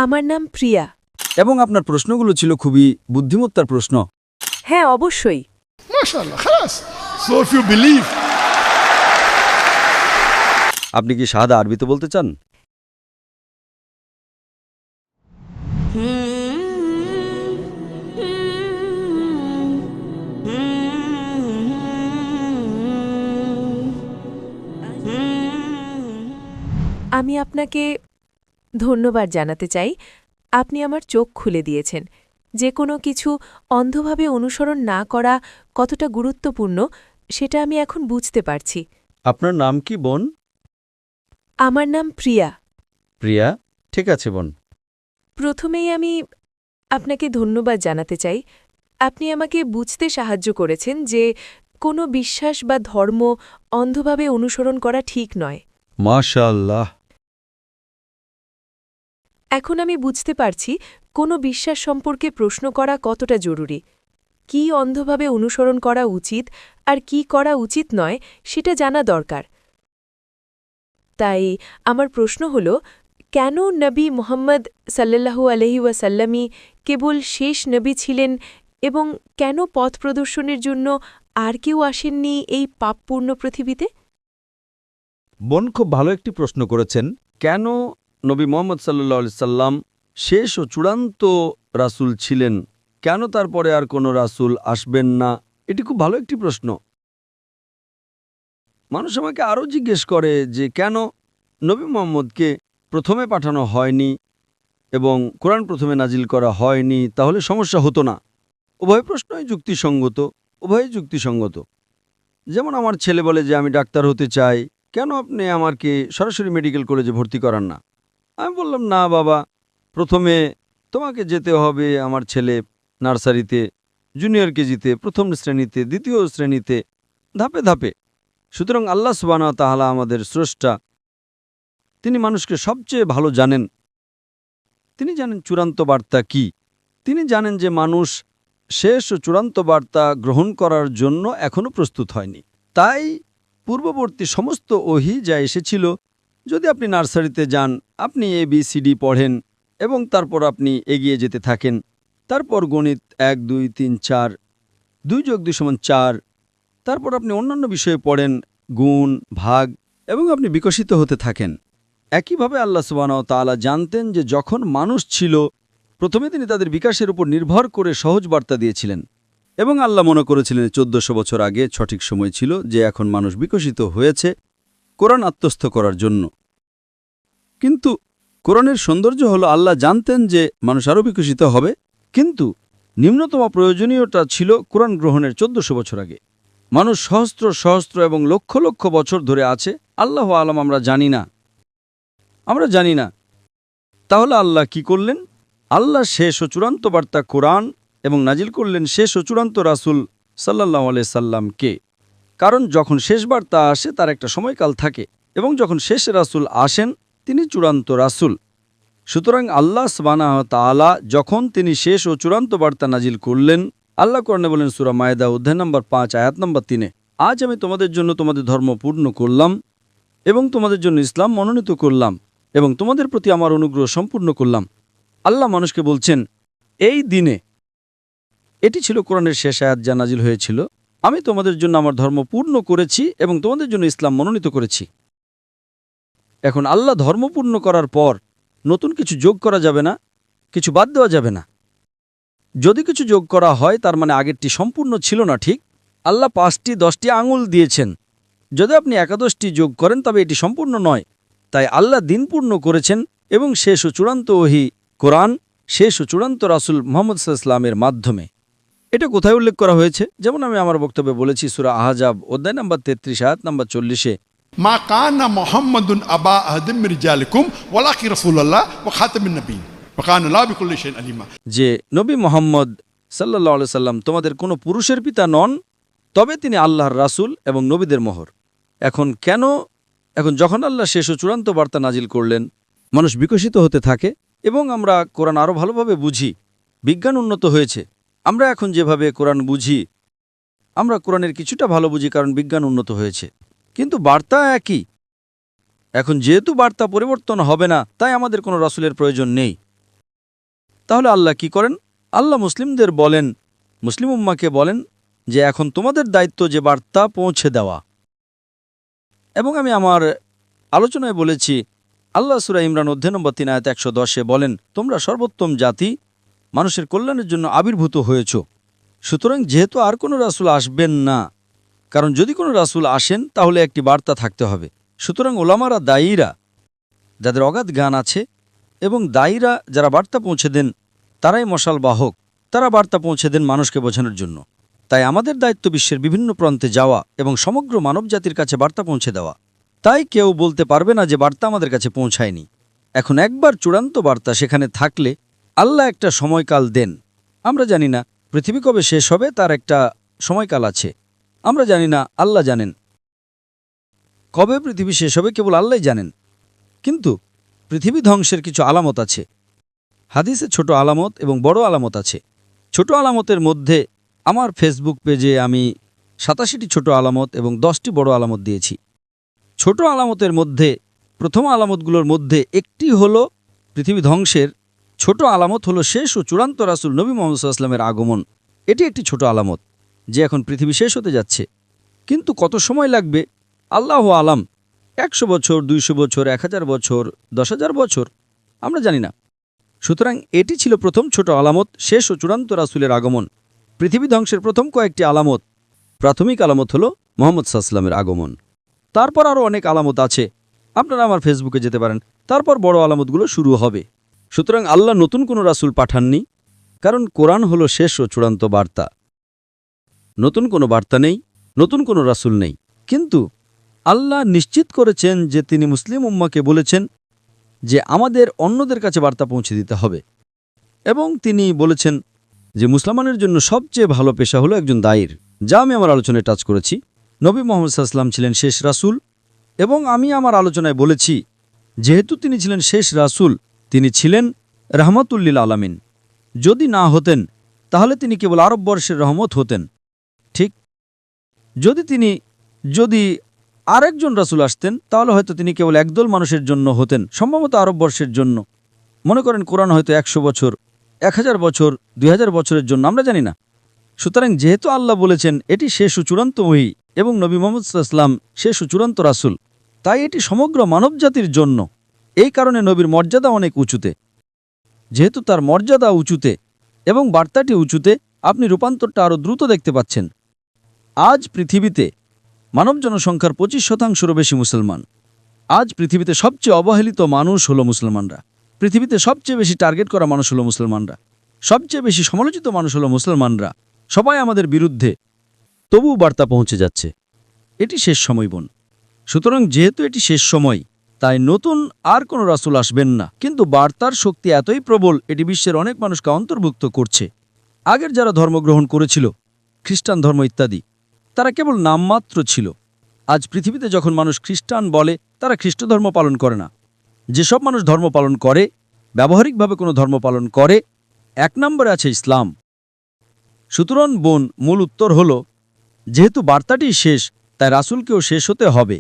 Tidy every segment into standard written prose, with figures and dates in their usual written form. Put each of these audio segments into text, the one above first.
আমার নাম প্রিয়া। এবং আপনার প্রশ্নগুলো ছিল খুবই বুদ্ধিমত্তার প্রশ্ন। হ্যাঁ, অবশ্যই। MashaAllah, khalas. So if you believe, আপনি কি শাহাদা আরবিতে বলতে চান? আমি আপনাকে ধন্যবাদ জানাতে চাই। আপনি আমার চোখ খুলে দিয়েছেন। যে কোনো কিছু অন্ধভাবে অনুসরণ না করা কতটা গুরুত্বপূর্ণ সেটা আমি এখন বুঝতে পারছি। আপনার নাম কি বোন? আমার নাম প্রিয়া। প্রিয়া, ঠিক আছে বোন। প্রথমেই আমি আপনাকে ধন্যবাদ জানাতে চাই। আপনি আমাকে বুঝতে সাহায্য করেছেন যে কোনো বিশ্বাস বা ধর্ম অন্ধভাবে অনুসরণ করা ঠিক নয়। মাশাআল্লাহ। এখন আমি বুঝতে পারছি কোনো বিশ্বাস সম্পর্কে প্রশ্ন করা কতটা জরুরি। কি অন্ধভাবে অনুসরণ করা উচিত আর কি করা উচিত নয় সেটা জানা দরকার। তাই আমার প্রশ্ন হল, কেন নবী মুহাম্মদ সাল্লাল্লাহু আলাইহি ওয়াসাল্লামই কেবল শেষ নবী ছিলেন এবং কেন পথ প্রদর্শনের জন্য আর কেউ আসেননি এই পাপপূর্ণ পৃথিবীতে? বোন খুব ভালো একটি প্রশ্ন করেছেন। কেন নবী মোহাম্মদ সাল্লাল্লাহু আলাইহি সাল্লাম শেষ ও চূড়ান্ত রাসূল ছিলেন, কেন তারপরে আর কোনো রাসূল আসবেন না? এটি খুব ভালো একটি প্রশ্ন। মানুষ আমাকে আরও জিজ্ঞেস করে যে কেন নবী মুহাম্মদকে প্রথমে পাঠানো হয়নি এবং কোরআন প্রথমে নাজিল করা হয়নি, তাহলে সমস্যা হতো না। উভয় প্রশ্নই যুক্তিসঙ্গত, উভয়ই যুক্তিসঙ্গত। যেমন আমার ছেলে বলে যে আমি ডাক্তার হতে চাই, কেন আপনি আমাকে সরাসরি মেডিকেল কলেজে ভর্তি করান না? আমি বললাম, না বাবা, প্রথমে তোমাকে যেতে হবে আমার ছেলে নার্সারিতে, জুনিয়র কেজিতে, প্রথম শ্রেণীতে, দ্বিতীয় শ্রেণীতে, ধাপে ধাপে। সুতরাং আল্লাহ সুবহানাহু ওয়া তাআলা আমাদের স্রষ্টা, তিনি মানুষকে সবচেয়ে ভালো জানেন। তিনি জানেন চূড়ান্ত বার্তা কি। তিনি জানেন যে মানুষ শেষ ও চূড়ান্ত বার্তা গ্রহণ করার জন্য এখনও প্রস্তুত হয়নি। তাই পূর্ববর্তী সমস্ত ওহী যা এসেছিল, যদি আপনি নার্সারিতে যান, আপনি ABCD পড়েন এবং তারপর আপনি এগিয়ে যেতে থাকেন, তারপর গণিত 1 2 3 4, 2 + 2 = 4, তারপর আপনি অন্যান্য বিষয়ে পড়েন, গুণ, ভাগ, এবং আপনি বিকশিত হতে থাকেন। একইভাবে আল্লাহ সুবহানাহু ওয়া তাআলা জানতেন যে যখন মানুষ ছিল, প্রথমে তিনি তাদের বিকাশের উপর নির্ভর করে সহজ বার্তা দিয়েছিলেন এবং আল্লাহ মনে করেছিলেন 1400 বছর আগে সঠিক সময় ছিল যে এখন মানুষ বিকশিত হয়েছে কোরআন আত্মস্থ করার জন্য। কিন্তু কোরআনের সৌন্দর্য হলো আল্লাহ জানতেন যে মানুষ আরও বিকশিত হবে, কিন্তু নিম্নতম প্রয়োজনীয়তা ছিল কোরআন গ্রহণের 1400 বছর আগে। মানুষ সহস্র সহস্র এবং লক্ষ লক্ষ বছর ধরে আছে, আল্লাহু আলাম, আমরা জানি না। তাহলে আল্লাহ কি করলেন? আল্লাহ শেষ ও চূড়ান্ত বার্তা কোরআন এবং নাজিল করলেন শেষ ও চূড়ান্ত রাসূল সাল্লাল্লাহু আলাইহি সাল্লামকে। কারণ যখন শেষ বার্তা আসে তার একটা সময়কাল থাকে, এবং যখন শেষ রাসূল আসেন তিনি চূড়ান্ত রাসূল। সুতরাং আল্লাহ সুবহানাহু ওয়া তাআলা যখন তিনি শেষ ও চূড়ান্ত বার্তা নাজিল করলেন, আল্লাহ কোরআনে বলেন সূরা মায়েদা অধ্যায় নম্বর 5 আয়াত নম্বর 3, আজ আমি তোমাদের জন্য তোমাদের ধর্ম পূর্ণ করলাম এবং তোমাদের জন্য ইসলাম মনোনীত করলাম এবং তোমাদের প্রতি আমার অনুগ্রহ সম্পূর্ণ করলাম। আল্লাহ মানুষকে বলছেন এই দিনে, এটি ছিল কোরআনের শেষ আয়াত যা নাজিল হয়েছিল, আমি তোমাদের জন্য আমার ধর্ম পূর্ণ করেছি এবং তোমাদের জন্য ইসলাম মনোনীত করেছি। এখন আল্লাহ ধর্ম পূর্ণ করার পর নতুন কিছু যোগ করা যাবে না, কিছু বাদ দেওয়া যাবে না। যদি কিছু যোগ করা হয় তার মানে আগেরটি সম্পূর্ণ ছিল না। ঠিক আল্লাহ 5টি 10টি আঙুল দিয়েছেন, যদি আপনি একাদশটি যোগ করেন তবে এটি সম্পূর্ণ নয়। তাই আল্লাহ দিন পূর্ণ করেছেন এবং শেষ ও চূড়ান্ত ওহী কোরআন, শেষ ও চূড়ান্ত রাসূল মুহাম্মদ সাল্লাল্লাহু আলাইহি ওয়াসাল্লামের মাধ্যমে। এটা কোথায় উল্লেখ করা হয়েছে? যেমন আমি আমার বক্তব্যে বলেছি, সূরা আহজাব অধ্যায় নম্বর 33 আয়াত নম্বর 40-এ, মা কানা মুহাম্মাদুন আবা আহাদিম মিন রিজালিকুম ওয়ালাকিন রাসূলুল্লাহ ওয়া খাতামুন নবিয়্যিন ওয়া কানা আল্লাহু বিকুল্লি শাইইন আলিমা। যে নবী মুহাম্মদ সাল্লাল্লাহু আলাইহি সাল্লাম তোমাদের কোনো পুরুষের পিতা নন, তবে তিনি আল্লাহর রাসূল এবং নবীদের মোহর। এখন যখন আল্লাহ শেষ ও চূড়ান্ত বার্তা নাজিল করলেন, মানুষ বিকশিত হতে থাকে এবং আমরা কোরআন আরও ভালোভাবে বুঝি। বিজ্ঞান উন্নত হয়েছে, আমরা এখন যেভাবে কোরআন বুঝি, আমরা কোরআনের কিছুটা ভালো বুঝি কারণ বিজ্ঞান উন্নত হয়েছে, কিন্তু বার্তা একই। এখন যেহেতু বার্তা পরিবর্তন হবে না, তাই আমাদের কোনো রাসূলের প্রয়োজন নেই। তাহলে আল্লাহ কি করেন? আল্লাহ মুসলিমদের বলেন, মুসলিম উম্মাকে বলেন যে এখন তোমাদের দায়িত্ব যে বার্তা পৌঁছে দেওয়া। এবং আমি আমার আলোচনায় বলেছি, আল্লাহ সূরা ইমরান অধ্যায় নম্বর 3 আয়াত 110-এ বলেন, তোমরা সর্বোত্তম জাতি, মানুষের কল্যাণের জন্য আবির্ভূত হয়েছ। সুতরাং যেহেতু আর কোনো রাসূল আসবেন না, কারণ যদি কোনো রাসূল আসেন তাহলে একটি বার্তা থাকতে হবে। সুতরাং ওলামারা, দায়ীরা, যাদের অগাধ জ্ঞান আছে, এবং দায়ীরা যারা বার্তা পৌঁছে দেন, তারাই মশাল বাহক। তারা বার্তা পৌঁছে দেন মানুষকে বোঝানোর জন্য। তাই আমাদের দায়িত্ব বিশ্বের বিভিন্ন প্রান্তে যাওয়া এবং সমগ্র মানবজাতির কাছে বার্তা পৌঁছে দেওয়া। তাই কেউ বলতে পারবে না যে বার্তা আমাদের কাছে পৌঁছায়নি। এখন একবার চূড়ান্ত বার্তা সেখানে থাকলে আল্লাহ একটা সময়কাল দেন। আমরা জানি না পৃথিবী কবে শেষ হবে, তার একটা সময়কাল আছে। আমরা জানি না, আল্লাহ জানেন। কবে পৃথিবী শেষ হবে কেবল আল্লাহই জানেন। কিন্তু পৃথিবী ধ্বংসের কিছু আলামত আছে। হাদিসে ছোট আলামত এবং বড় আলামত আছে। ছোট আলামতের মধ্যে আমার ফেসবুক পেজে আমি 87টি ছোট আলামত এবং 10টি বড় আলামত দিয়েছি। ছোট আলামতের মধ্যে প্রথম আলামতগুলোর মধ্যে একটি হলো পৃথিবী ধ্বংসের। ছোট আলামত হলো শেষ ও চূড়ান্ত রাসূল নবী মুহাম্মদ সাল্লাল্লাহু আলাইহি ওয়াসাল্লামের আগমন। এটি একটি ছোট আলামত যে এখন পৃথিবী শেষ হতে যাচ্ছে। কিন্তু কত সময় লাগবে আল্লাহু আলাম। 100 বছর, 200 বছর, 1000 বছর, 10,000 বছর, আমরা জানি না। সুতরাং এটি ছিল প্রথম ছোট আলামত, শেষ ও চূড়ান্ত রাসূলের আগমন। পৃথিবী ধ্বংসের প্রথম কয়েকটি আলামত, প্রাথমিক আলামত হলো মুহাম্মদ সাল্লাল্লাহু আলাইহি ওয়াসাল্লামের আগমন। তারপর আরও অনেক আলামত আছে, আপনারা আমার ফেসবুকে যেতে পারেন। তারপর বড় আলামতগুলো শুরু হবে। সুতরাং আল্লাহ নতুন কোনো রাসূল পাঠাননি, কারণ কোরআন হলো শেষ ও চূড়ান্ত বার্তা। নতুন কোনো বার্তা নেই, নতুন কোনো রাসূল নেই। কিন্তু আল্লাহ নিশ্চিত করেছেন যে তিনি মুসলিম উম্মাকে বলেছেন যে আমাদের অন্যদের কাছে বার্তা পৌঁছে দিতে হবে। এবং তিনি বলেছেন যে মুসলমানের জন্য সবচেয়ে ভালো পেশা হলো একজন দায়ীর, যা আমি আমার আলোচনায় টাচ করেছি। নবী মুহাম্মদ সাল্লাল্লাহু আলাইহি ওয়াসাল্লাম ছিলেন শেষ রাসূল, এবং আমি আমার আলোচনায় বলেছি যেহেতু তিনি ছিলেন শেষ রাসূল, তিনি ছিলেন রাহমাতুল লিল আলামিন। যদি না হতেন তাহলে তিনি কেবল আরববর্ষের রহমত হতেন। ঠিক, যদি আরেকজন রাসূল আসতেন তাহলে হয়তো তিনি কেবল একদল মানুষের জন্য হতেন, সম্ভবত আরববর্ষের জন্য। মনে করেন কোরআন হয়তো 100 বছর, 1000 বছর, 2000 বছরের জন্য, আমরা জানি না। সুতরাং যেহেতু আল্লাহ বলেছেন এটি শেষ ও চূড়ান্ত ওহী এবং নবী মুহাম্মদ সাল্লাল্লাহু আলাইহি ওয়াসাল্লাম শেষ ও চূড়ান্ত রাসূল, তাই এটি সমগ্র মানবজাতির জন্য। এই কারণে নবীর মর্যাদা অনেক উঁচুতে। যেহেতু তার মর্যাদা উঁচুতে এবং বার্তাটি উঁচুতে, আপনি রূপান্তরটা আরও দ্রুত দেখতে পাচ্ছেন। আজ পৃথিবীতে মানব জনসংখ্যার 25%-রও বেশি মুসলমান। আজ পৃথিবীতে সবচেয়ে অবহেলিত মানুষ হলো মুসলমানরা। পৃথিবীতে সবচেয়ে বেশি টার্গেট করা মানুষ হলো মুসলমানরা। সবচেয়ে বেশি সমালোচিত মানুষ হলো মুসলমানরা। সবাই আমাদের বিরুদ্ধে, তবুও বার্তা পৌঁছে যাচ্ছে। এটি শেষ সময় বোন। সুতরাং যেহেতু এটি শেষ সময়, তাই নতুন আর কোনো রাসূল আসবেন না। কিন্তু বার্তার শক্তি এতই প্রবল, এটি বিশ্বের অনেক মানুষকে অন্তর্ভুক্ত করছে। আগের যারা ধর্মগ্রহণ করেছিল, খ্রিস্টান ধর্ম ইত্যাদি, তারা কেবল নামমাত্র ছিল। আজ পৃথিবীতে যখন মানুষ খ্রিস্টান বলে, তারা খ্রিস্ট ধর্ম পালন করে না। যেসব মানুষ ধর্ম পালন করে, ব্যবহারিকভাবে কোনো ধর্ম পালন করে, 1 নম্বরে আছে ইসলাম। সুতরাং বোন, মূল উত্তর হল যেহেতু বার্তাটি শেষ, তাই রাসূলকেও শেষ হতে হবে।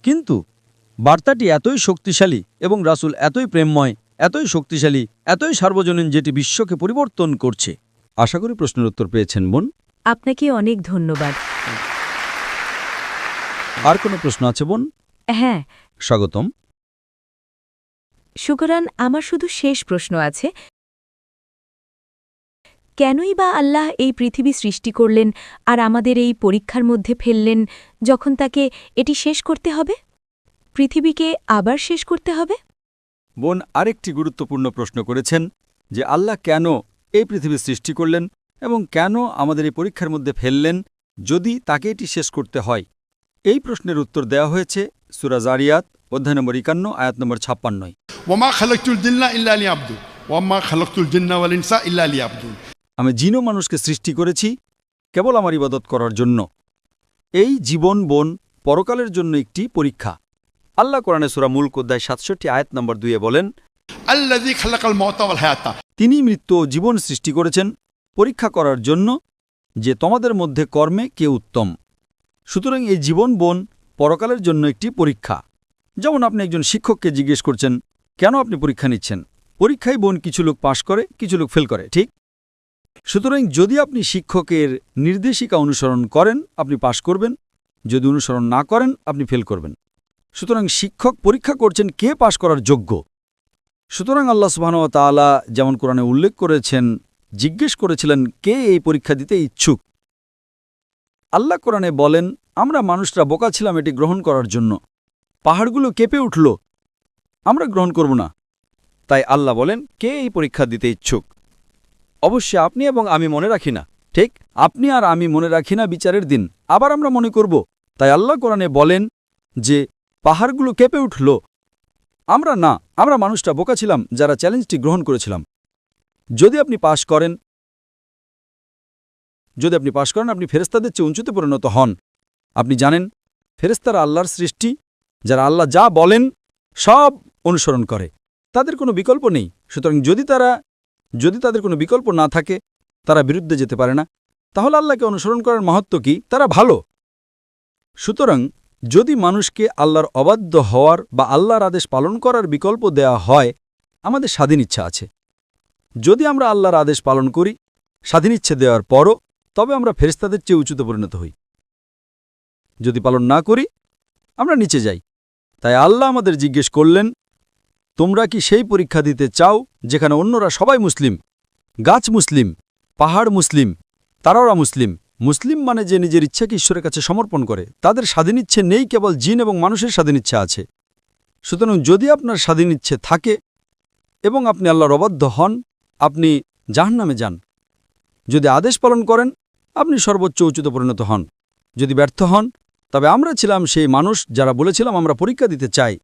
কিন্তু বার্তাটি এতই শক্তিশালী এবং রাসূল এতই প্রেমময়, এতই শক্তিশালী, এতই সার্বজনীন, যেটি বিশ্বকে পরিবর্তন করছে। আশা করি প্রশ্নের উত্তর পেয়েছেন বোন। আপনাকে অনেক ধন্যবাদ। আর কোনো প্রশ্ন আছে বোন? হ্যাঁ, স্বাগতম। শুকরান। আমার শুধু শেষ প্রশ্ন আছে, কেনই বা আল্লাহ এই পৃথিবী সৃষ্টি করলেন আর আমাদের এই পরীক্ষার মধ্যে ফেললেন, যখন তাকে এটি শেষ করতে হবে? পৃথিবীকে আবার শেষ করতে হবে? বোন আরেকটি গুরুত্বপূর্ণ প্রশ্ন করেছেন যে আল্লাহ কেন এই পৃথিবী সৃষ্টি করলেন এবং কেন আমাদের এই পরীক্ষার মধ্যে ফেললেন যদি তাকে এটি শেষ করতে হয়। এই প্রশ্নের উত্তর দেওয়া হয়েছে সূরা জারিয়াত অধ্যায় নম্বর 51 আয়াত নম্বর 56। ওয়ামা খালাকতুল জিন্না ইল্লা লিয়াবুদুন ওয়ামা খালাকতুল জিন্না ওয়াল ইনসা ইল্লা লিয়াবুদুন। আমি জিন ও মানুষকে সৃষ্টি করেছি কেবল আমার ইবাদত করার জন্য। এই জীবন বোন পরকালের জন্য একটি পরীক্ষা। আল্লাহ কোরআনে সূরা মুলক অধ্যায় 67 আয়াত নম্বর 2-এ বলেন, আল্লাযী খালাকাল মাউতা ওয়াল হায়াতা। তিনি মৃত্যু ও জীবন সৃষ্টি করেছেন পরীক্ষা করার জন্য যে তোমাদের মধ্যে কর্মে কে উত্তম। সুতরাং এই জীবন বোন পরকালের জন্য একটি পরীক্ষা। যেমন আপনি একজন শিক্ষককে জিজ্ঞেস করছেন, কেন আপনি পরীক্ষা নিচ্ছেন? পরীক্ষায় বোন কিছু লোক পাশ করে, কিছু লোক ফেল করে, ঠিক? সুতরাং যদি আপনি শিক্ষকের নির্দেশিকা অনুসরণ করেন আপনি পাশ করবেন, যদি অনুসরণ না করেন আপনি ফেল করবেন। সুতরাং শিক্ষক পরীক্ষা করছেন কে পাশ করার যোগ্য। সুতরাং আল্লাহ সুবহানাহু ওয়া তাআলা যেমন কোরআনে উল্লেখ করেছেন, জিজ্ঞেস করেছিলেন কে এই পরীক্ষা দিতে ইচ্ছুক। আল্লাহ কোরআনে বলেন, আমরা মানুষরা বোকা ছিলাম এটি গ্রহণ করার জন্য। পাহাড়গুলো কেঁপে উঠল, আমরা গ্রহণ করব না। তাই আল্লাহ বলেন, কে এই পরীক্ষা দিতে ইচ্ছুক। অবশ্যই আপনি এবং আমি মনে রাখি না, ঠিক? আপনি আর আমি মনে রাখি না বিচারের দিন, আবার আমরা মনে করব। তাই আল্লাহ কোরআনে বলেন যে পাহাড়গুলো কেঁপে উঠল, আমরা না, আমরা মানুষটা বোকা ছিলাম যারা চ্যালেঞ্জটি গ্রহণ করেছিলাম। যদি আপনি পাশ করেন আপনি ফেরেশতাদের চেয়ে উঁচুতে পরিণত হন। আপনি জানেন ফেরেশতারা আল্লাহর সৃষ্টি, যারা আল্লাহ যা বলেন সব অনুসরণ করে, তাদের কোনো বিকল্প নেই। সুতরাং যদি তাদের কোনো বিকল্প না থাকে, তারা বিরুদ্ধে যেতে পারে না, তাহলে আল্লাহকে অনুসরণ করার মাহাত্ম্য কি? তারা ভালো। সুতরাং যদি মানুষকে আল্লাহর অবাধ্য হওয়ার বা আল্লাহর আদেশ পালন করার বিকল্প দেয়া হয়, আমাদের স্বাধীন ইচ্ছা আছে। যদি আমরা আল্লাহর আদেশ পালন করি স্বাধীন ইচ্ছে দেওয়ার পরও, তবে আমরা ফেরেশতাদের চেয়ে উঁচুতে পরিণত হই। যদি পালন না করি আমরা নিচে যাই। তাই আল্লাহ আমাদের জিজ্ঞেস করলেন, তোমরা কি সেই পরীক্ষা দিতে চাও যেখানে অন্যরা সবাই মুসলিম? গাছ মুসলিম, পাহাড় মুসলিম, তারাওরা মুসলিম। মুসলিম মানে যে নিজের ইচ্ছাকে ঈশ্বরের কাছে সমর্পণ করে। তাদের স্বাধীন ইচ্ছে নেই, কেবল জিন এবং মানুষের স্বাধীন ইচ্ছা আছে। সুতরাং যদি আপনার স্বাধীন ইচ্ছে থাকে এবং আপনি আল্লাহর অবাধ্য হন, আপনি জাহান্নামে যান। যদি আদেশ পালন করেন আপনি সর্বোচ্চ উচ্চতে পরিণত হন। যদি ব্যর্থ হন, তবে আমরা ছিলাম সেই মানুষ যারা বলেছিলাম আমরা পরীক্ষা দিতে চাই।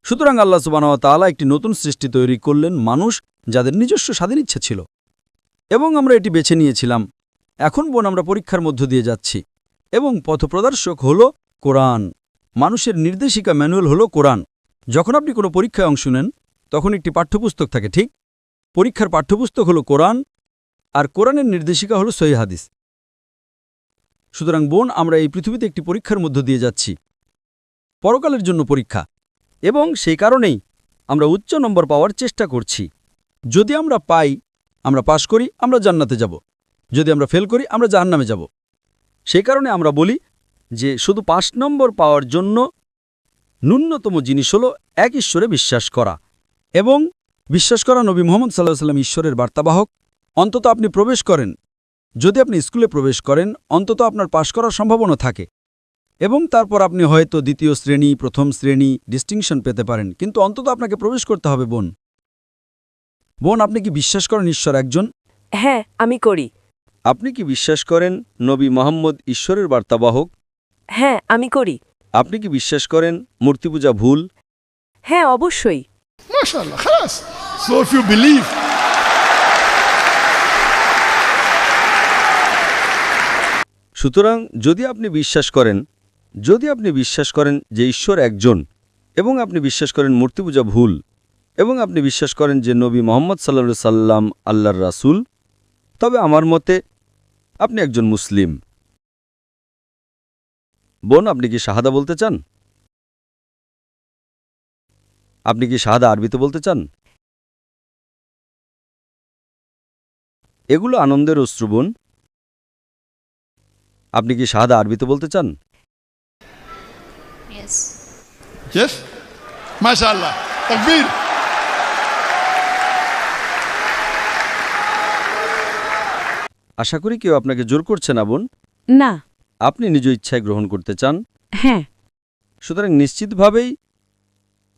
সুতরাং আল্লাহ সুবহানাহু ওয়া তাআলা একটি নতুন সৃষ্টি তৈরি করলেন, মানুষ যাদের নিজস্ব স্বাধীন ইচ্ছা ছিল, এবং আমরা এটি বেছে নিয়েছিলাম। এখন বোন আমরা পরীক্ষার মধ্য দিয়ে যাচ্ছি, এবং পথপ্রদর্শক হল কোরআন। মানুষের নির্দেশিকা ম্যানুয়াল হল কোরআন। যখন আপনি কোনো পরীক্ষায় অংশ নেন তখন একটি পাঠ্যপুস্তক থাকে, ঠিক? পরীক্ষার পাঠ্যপুস্তক হল কোরআন, আর কোরআনের নির্দেশিকা হল সহিহ হাদিস। সুতরাং বোন আমরা এই পৃথিবীতে একটি পরীক্ষার মধ্য দিয়ে যাচ্ছি, পরকালের জন্য পরীক্ষা, এবং সেই কারণেই আমরা উচ্চ নম্বর পাওয়ার চেষ্টা করছি। যদি আমরা পাই, আমরা পাশ করি, আমরা জান্নাতে যাব। যদি আমরা ফেল করি আমরা জাহান্নামে যাব। সেই কারণে আমরা বলি যে শুধু ৫ নম্বর পাওয়ার জন্য ন্যূনতম জিনিস হল এক ঈশ্বরে বিশ্বাস করা, এবং বিশ্বাস করা নবী মুহাম্মদ সাল্লাল্লাহু আলাইহি ওয়াসাল্লাম ঈশ্বরের বার্তাবাহক। অন্তত আপনি প্রবেশ করেন, যদি আপনি স্কুলে প্রবেশ করেন অন্তত আপনার পাশ করার সম্ভাবনা থাকে, এবং তারপর আপনি হয়তো দ্বিতীয় শ্রেণী, প্রথম শ্রেণী ডিস্টিংশন পেতে পারেন, কিন্তু অন্তত আপনাকে প্রবেশ করতে হবে। বোন আপনি কি বিশ্বাস করেন ঈশ্বর একজন? হ্যাঁ, আমি করি। আপনি কি বিশ্বাস করেন নবী মুহাম্মদ ঈশ্বরের বার্তাবাহক? হ্যাঁ, আমি করি। আপনি কি বিশ্বাস করেন মূর্তি পূজা ভুল? হ্যাঁ, অবশ্যই। MashaAllah, khalas. So if you believe, সুতরাং যদি আপনি বিশ্বাস করেন যে ঈশ্বর একজন, এবং আপনি বিশ্বাস করেন মূর্তি পূজা ভুল, এবং আপনি বিশ্বাস করেন যে নবী মুহাম্মদ সাল্লাল্লাহু আলাইহি সাল্লাম আল্লাহর রাসূল, তবে আমার মতে আপনি একজন মুসলিম। বোন আপনি কি শাহাদা বলতে চান? আপনি কি শাহাদা আরবিতে বলতে চান? এগুলো আনন্দের অশ্রু বোন। আপনি কি শাহাদা আরবিতে বলতে চান? Yes. yes? MashaAllah. Takbir. আশা করি কেউ আপনাকে জোর করছে না বোন। না। আপনি নিজ ইচ্ছায় গ্রহণ করতে চান। হ্যাঁ। সুতরাং নিশ্চিতভাবেই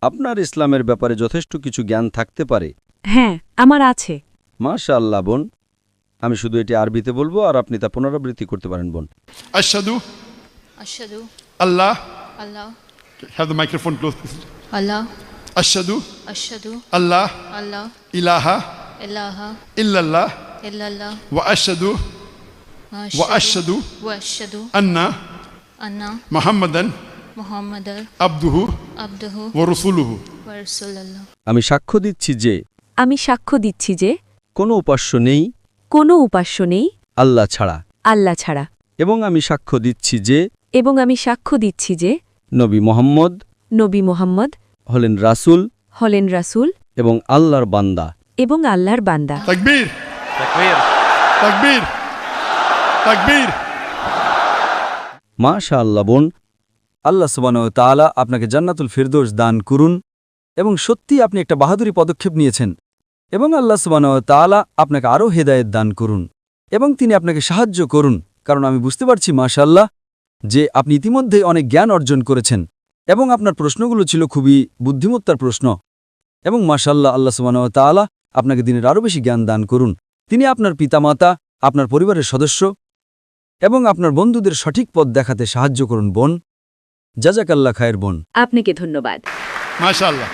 আপনার ইসলামের ব্যাপারে যথেষ্ট কিছু জ্ঞান থাকতে পারে। হ্যাঁ, আমার আছে। মাশাআল্লাহ বোন, আমি শুধু এটি আরবিতে বলবো আর আপনি তা পুনরাবৃত্তি করতে পারেন বোন। Ashhadu Ashhadu Allah. Allah Have the microphone close, please. Allah Ashhadu Ashhadu Allah Allah ilaha ilaha illallah illallah wa ashhadu wa ashhadu anna anna Muhammadan Muhammadar abduhu abduhu wa rasuluhu. wa rasulullah. আমি সাক্ষ্য দিচ্ছি যে কোনো উপাস্য নেই আল্লাহ ছাড়া, এবং আমি সাক্ষ্য দিচ্ছি যে নবী মুহাম্মদ হলেন রাসূল এবং আল্লাহর বান্দা। এবং আল্লাহর বান্দা। तकबीर तकबीर तकबीर तकबीर মাশাআল্লাহ বোন, আল্লাহ সুবহানাহু ওয়া তাআলা আপনাকে জান্নাতুল ফিরদৌস দান করুন এবং সত্যি আপনি একটা বাহাদুরি পদক্ষেপ নিয়েছেন এবং আল্লাহ সুবহানাহু ওয়া তাআলা আপনাকে আরও হেদায়েত দান করুন এবং তিনি আপনাকে সাহায্য করুন, কারণ আমি বুঝতে পারছি মাশাআল্লাহ যে আপনি ইতিমধ্যেই অনেক জ্ঞান অর্জন করেছেন এবং আপনার প্রশ্নগুলো ছিল খুবই বুদ্ধিমত্তার প্রশ্ন এবং মাশাআল্লাহ আল্লাহ সুবহানাহু ওয়া তাআলা আপনাকে দিনের আরও বেশি জ্ঞান দান করুন। তিনি আপনার পিতামাতা, আপনার পরিবারের সদস্য এবং আপনার বন্ধুদের সঠিক পথ দেখাতে সাহায্য করুন বোন। জাযাকাল্লাহ খায়ের বোন। আপনাকে ধন্যবাদ। माशाल्लाह